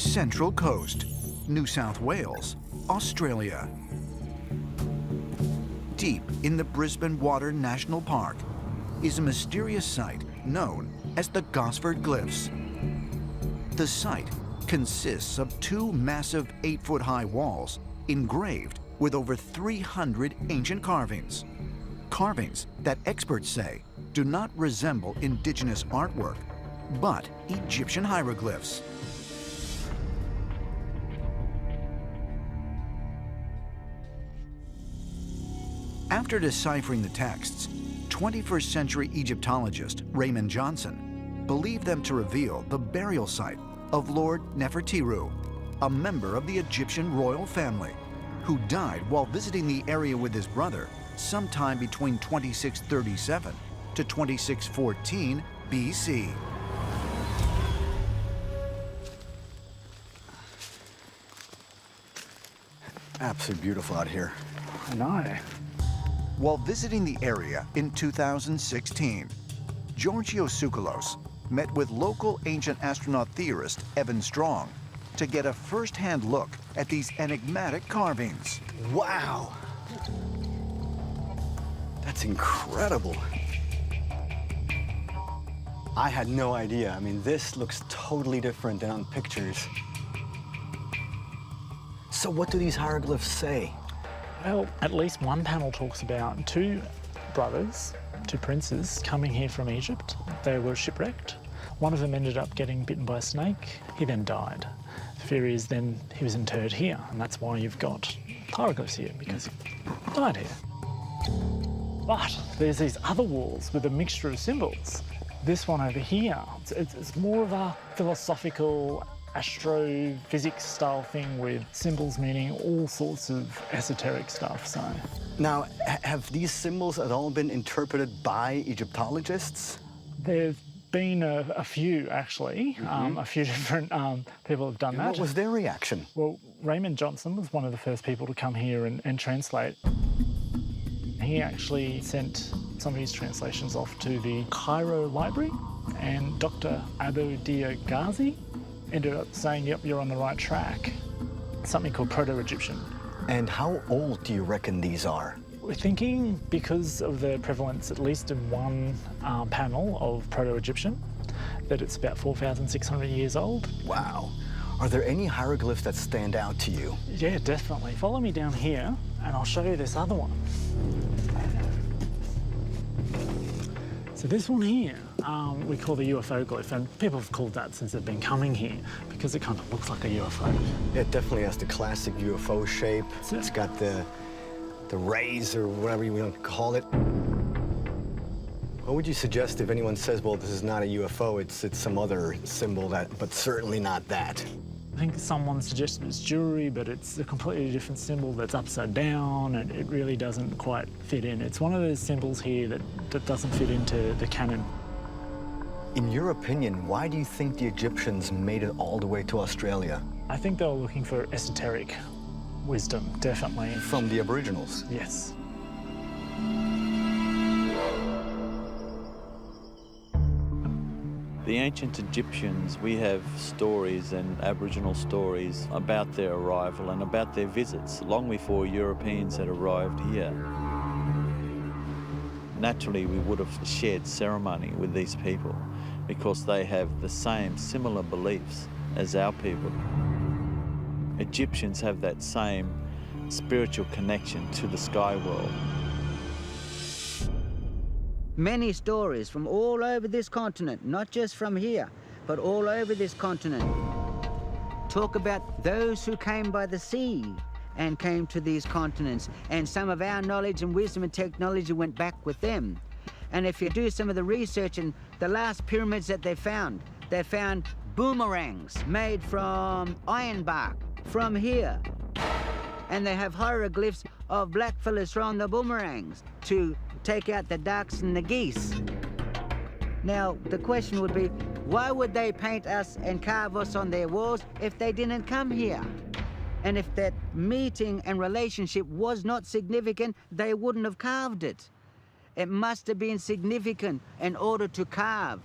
Central Coast, New South Wales, Australia. Deep in the Brisbane Water National Park is a mysterious site known as the Gosford Glyphs. The site consists of two massive 8-foot-high walls engraved with over 300 ancient carvings. Carvings that experts say do not resemble indigenous artwork, but Egyptian hieroglyphs. After deciphering the texts, 21st century Egyptologist Raymond Johnson believed them to reveal the burial site of Lord Nefertiru, a member of the Egyptian royal family, who died while visiting the area with his brother sometime between 2637 to 2614 BC. Absolutely beautiful out here. I know. While visiting the area in 2016, Georgios Tsoukalos met with local ancient astronaut theorist Evan Strong to get a first-hand look at these enigmatic carvings. Wow! That's incredible. I had no idea. I mean, this looks totally different than on pictures. So what do these hieroglyphs say? Well, at least one panel talks about two brothers, two princes, coming here from Egypt. They were shipwrecked. One of them ended up getting bitten by a snake. He then died. The theory is then he was interred here, and that's why you've got hieroglyphs here, because he died here. But there's these other walls with a mixture of symbols. This one over here, it's more of a philosophical astrophysics style thing with symbols meaning all sorts of esoteric stuff. So Now, have these symbols at all been interpreted by Egyptologists? there've been a few, actually. A few different people have done that. What was their reaction? Well, Raymond Johnson was one of the first people to come here and translate. He actually sent some of his translations off to the Cairo Library, and Dr. Abu Dia Ghazi ended up saying, yep, you're on the right track. Something called Proto-Egyptian. And how old do you reckon these are? We're thinking, because of the prevalence, at least in one panel of Proto-Egyptian, that it's about 4,600 years old. Wow. Are there any hieroglyphs that stand out to you? Yeah, definitely. Follow me down here, and I'll show you this other one. So this one here, we call the UFO glyph, and people have called that since they've been coming here, because it kind of looks like a UFO. It definitely has the classic UFO shape. That's it. It's got the rays, or whatever you want to call it. What would you suggest if anyone says, well, this is not a UFO, it's some other symbol, but certainly not that? I think someone suggested it's jewelry, but it's a completely different symbol that's upside down, and it really doesn't quite fit in. It's one of those symbols here that doesn't fit into the canon. In your opinion, why do you think the Egyptians made it all the way to Australia? I think they were looking for esoteric wisdom, definitely. From the Aboriginals? Yes. The ancient Egyptians, we have stories and Aboriginal stories about their arrival and about their visits long before Europeans had arrived here. Naturally, we would have shared ceremony with these people because they have the same similar beliefs as our people. Egyptians have that same spiritual connection to the sky world. Many stories from all over this continent, not just from here, but all over this continent, talk about those who came by the sea and came to these continents, and some of our knowledge and wisdom and technology went back with them. And if you do some of the research in the last pyramids that they found boomerangs made from ironbark from here. And they have hieroglyphs of blackfellas throwing the boomerangs to take out the ducks and the geese. Now, the question would be, why would they paint us and carve us on their walls if they didn't come here? And if that meeting and relationship was not significant, they wouldn't have carved it. It must have been significant in order to carve